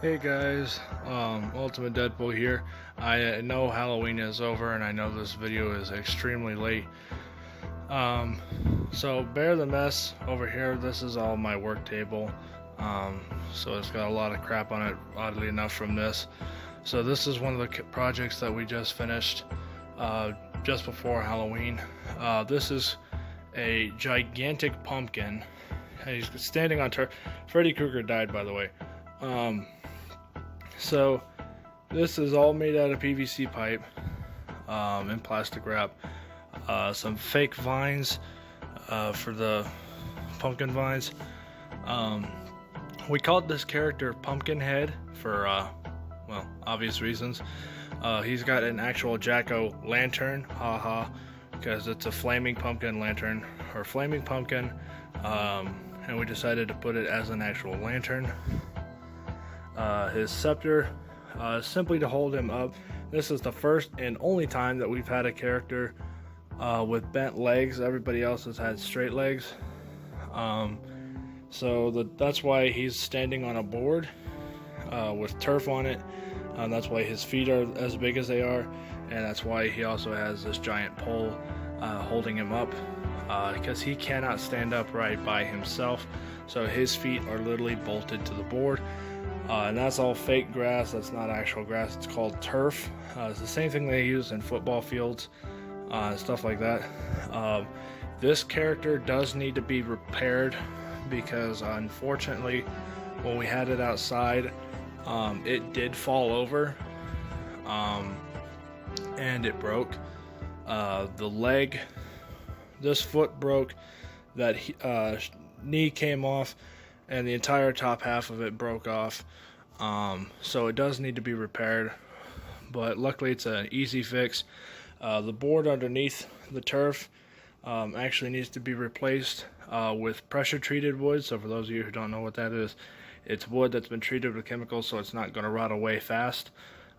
Hey guys, Ultimate Deadpool here. I know Halloween is over and I know this video is extremely late. Um, so bear the mess over here. This is all my work table. So it's got a lot of crap on it, oddly enough, from this. So this is one of the projects that we just finished just before Halloween. This is a gigantic pumpkin. He's standing on Freddy Krueger died, by the way. So this is all made out of PVC pipe and plastic wrap. Some fake vines for the pumpkin vines. We called this character Pumpkinhead for well, obvious reasons. He's got an actual jack-o'-lantern, haha, because it's a flaming pumpkin lantern or flaming pumpkin, and we decided to put it as an actual lantern. His scepter, simply to hold him up. This is the first and only time that we've had a character with bent legs. Everybody else has had straight legs. That's why he's standing on a board with turf on it. That's why his feet are as big as they are, and that's why he also has this giant pole holding him up, because he cannot stand upright by himself. So his feet are literally bolted to the board. And that's all fake grass. That's not actual grass. It's called turf. It's the same thing they use in football fields, stuff like that. This character does need to be repaired because unfortunately when we had it outside, it did fall over and it broke. The leg, this foot broke, that knee came off, and the entire top half of it broke off. So it does need to be repaired, but luckily it's an easy fix. The board underneath the turf actually needs to be replaced with pressure treated wood. So for those of you who don't know what that is, it's wood that's been treated with chemicals so it's not going to rot away fast.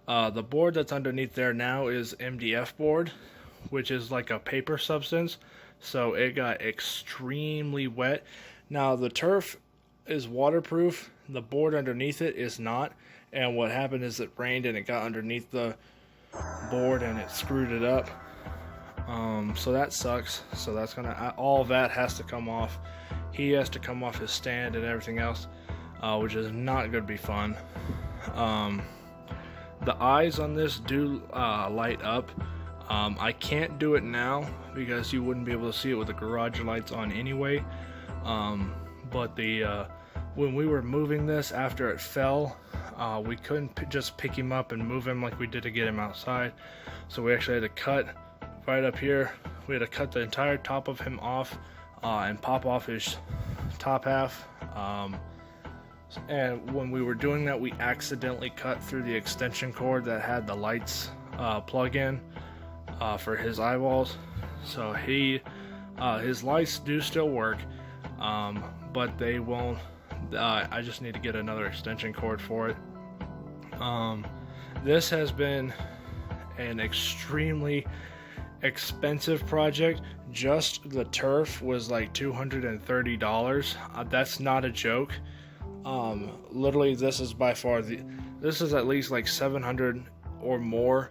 The board that's underneath there now is MDF board, which is like a paper substance, so it got extremely wet. Now the turf is waterproof, the board underneath it is not, and what happened is it rained and it got underneath the board and it screwed it up. So that sucks. So that's gonna, all that has to come off. He has to come off his stand and everything else, which is not gonna be fun. The eyes on this do light up. I can't do it now because you wouldn't be able to see it with the garage lights on anyway. But when we were moving this after it fell, we couldn't just pick him up and move him like we did to get him outside. So we actually had to cut right up here. We had to cut the entire top of him off and pop off his top half. And when we were doing that, we accidentally cut through the extension cord that had the lights plug in for his eyeballs. So his lights do still work. But they won't. I just need to get another extension cord for it. This has been an extremely expensive project. Just the turf was like $230. That's not a joke. Literally, this is by far this is at least like $700 or more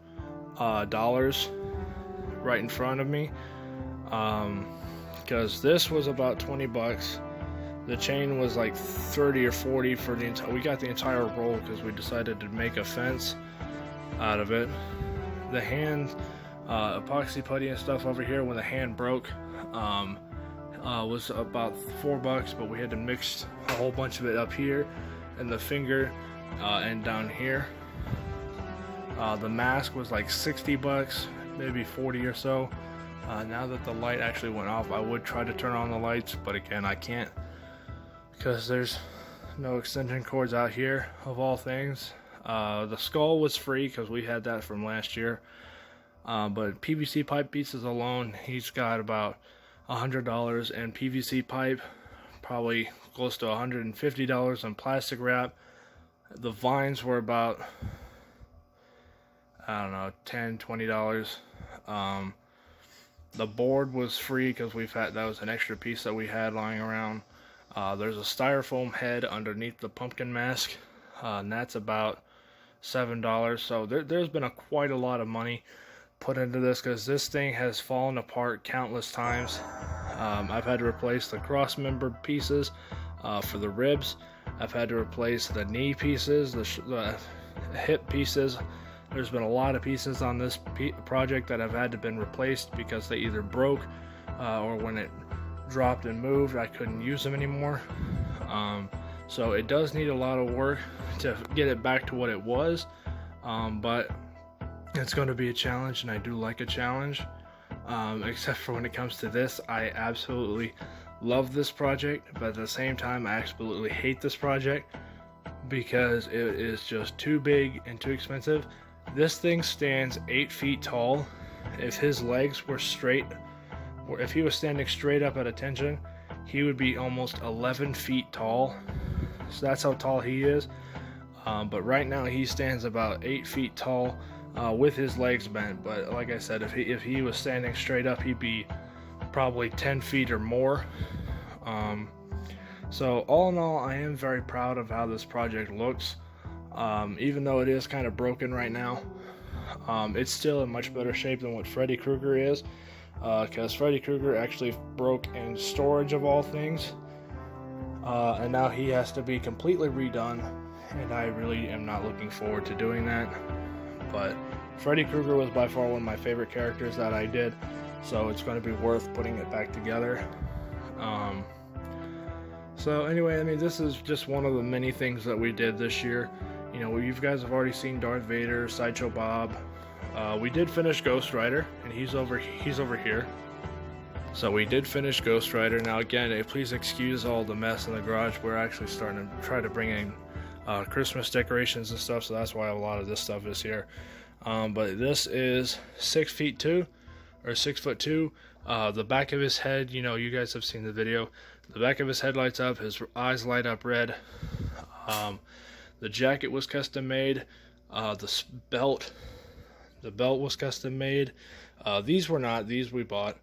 dollars right in front of me. Because this was about 20 bucks. The chain was like 30 or 40 for the entire. We got the entire roll because we decided to make a fence out of it. The hand, epoxy putty and stuff over here, when the hand broke, was about 4 bucks, but we had to mix a whole bunch of it up here and the finger and down here. The mask was like 60 bucks, maybe 40 or so. Now that the light actually went off, I would try to turn on the lights, but again, I can't because there's no extension cords out here, of all things. The skull was free because we had that from last year, but PVC pipe pieces alone, he's got about $100, and PVC pipe probably close to $150 on plastic wrap. The vines were about, I don't know, $10, $20. The board was free because that was an extra piece that we had lying around. There's a styrofoam head underneath the pumpkin mask and that's about $7. So there's been quite a lot of money put into this, because this thing has fallen apart countless times. I've had to replace the cross member pieces for the ribs. I've had to replace the knee pieces, the hip pieces. There's been a lot of pieces on this project that have had to been replaced because they either broke or when it dropped and moved, I couldn't use them anymore. So it does need a lot of work to get it back to what it was, but it's going to be a challenge, and I do like a challenge. Except for when it comes to this, I absolutely love this project, but at the same time, I absolutely hate this project because it is just too big and too expensive. This thing stands 8 feet tall. If his legs were straight, or if he was standing straight up at attention, he would be almost 11 feet tall. So that's how tall he is. But right now he stands about 8 feet tall with his legs bent. But like I said, if he was standing straight up, he'd be probably 10 feet or more. So all in all, I am very proud of how this project looks. Even though it is kind of broken right now, it's still in much better shape than what Freddy Krueger is, because Freddy Krueger actually broke in storage of all things, and now he has to be completely redone, and I really am not looking forward to doing that. But Freddy Krueger was by far one of my favorite characters that I did, so it's going to be worth putting it back together. So anyway, I mean, this is just one of the many things that we did this year. You know, you guys have already seen Darth Vader, Sideshow Bob. We did finish Ghost Rider, and he's over here. So we did finish Ghost Rider. Now again, please excuse all the mess in the garage. We're actually starting to try to bring in Christmas decorations and stuff, so that's why a lot of this stuff is here. But this is 6'2" or 6'2". The back of his head, you know, you guys have seen the video. The back of his head lights up, his eyes light up red. The jacket was custom made. The belt was custom made. These were not. These we bought.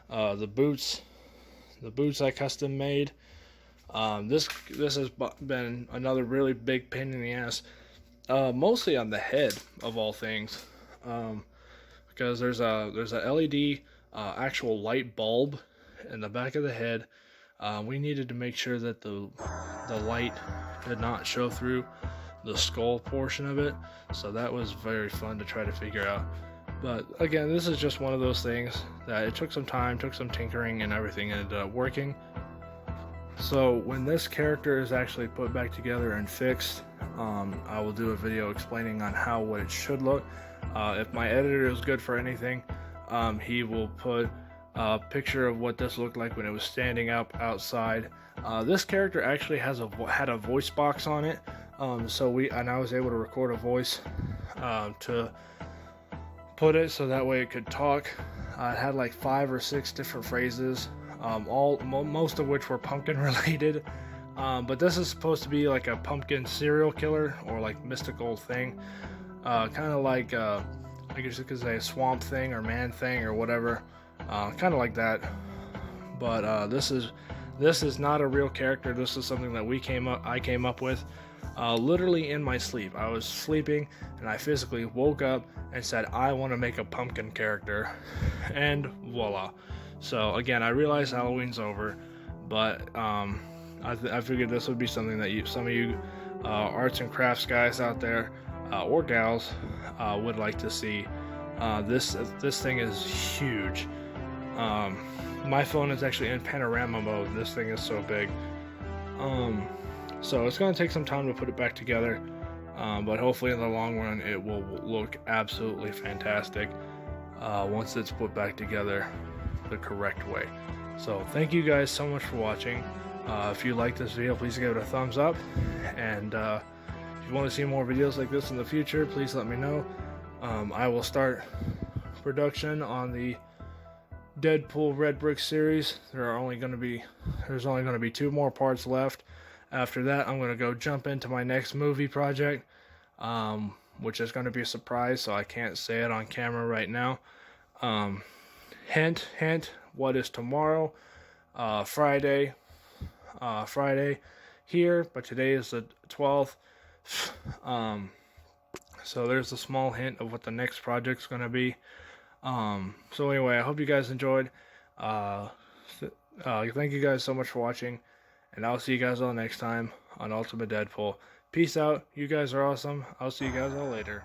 The boots I custom made. This has been another really big pain in the ass. Mostly on the head of all things, because there's a LED actual light bulb in the back of the head. We needed to make sure that the light did not show through the skull portion of it, so that was very fun to try to figure out. But again, this is just one of those things that it took some time, took some tinkering, and everything ended up working. So when this character is actually put back together and fixed, I will do a video explaining on what it should look. If my editor is good for anything, he will put a picture of what this looked like when it was standing up outside. This character actually had a voice box on it, so I was able to record a voice to put it so that way it could talk. It had like 5 or 6 different phrases, most of which were pumpkin related. But this is supposed to be like a pumpkin serial killer or like mystical thing, kind of like I guess you could say a Swamp Thing or Man Thing or whatever, kind of like that. But this is not a real character. This is something that I came up with literally in my sleep. I was sleeping and I physically woke up and said, I want to make a pumpkin character, and voila. So again, I realize Halloween's over, but I figured this would be something that some of you arts and crafts guys out there or gals would like to see. This thing is huge. My phone is actually in panorama mode. This thing is so big. So it's going to take some time to put it back together, but hopefully in the long run it will look absolutely fantastic once it's put back together the correct way. So thank you guys so much for watching. If you like this video, please give it a thumbs up, and if you want to see more videos like this in the future, please let me know. I will start production on the Deadpool Red Brick series. There's only going to be 2 more parts left. After that, I'm going to go jump into my next movie project, which is going to be a surprise, so I can't say it on camera right now. Hint, what is tomorrow? Friday here, but today is the 12th, So there's a small hint of what the next project's gonna be. So anyway, I hope you guys enjoyed. Thank you guys so much for watching, and I'll see you guys all next time on Ultimate Deadpool. Peace out. You guys are awesome. I'll see you guys all later.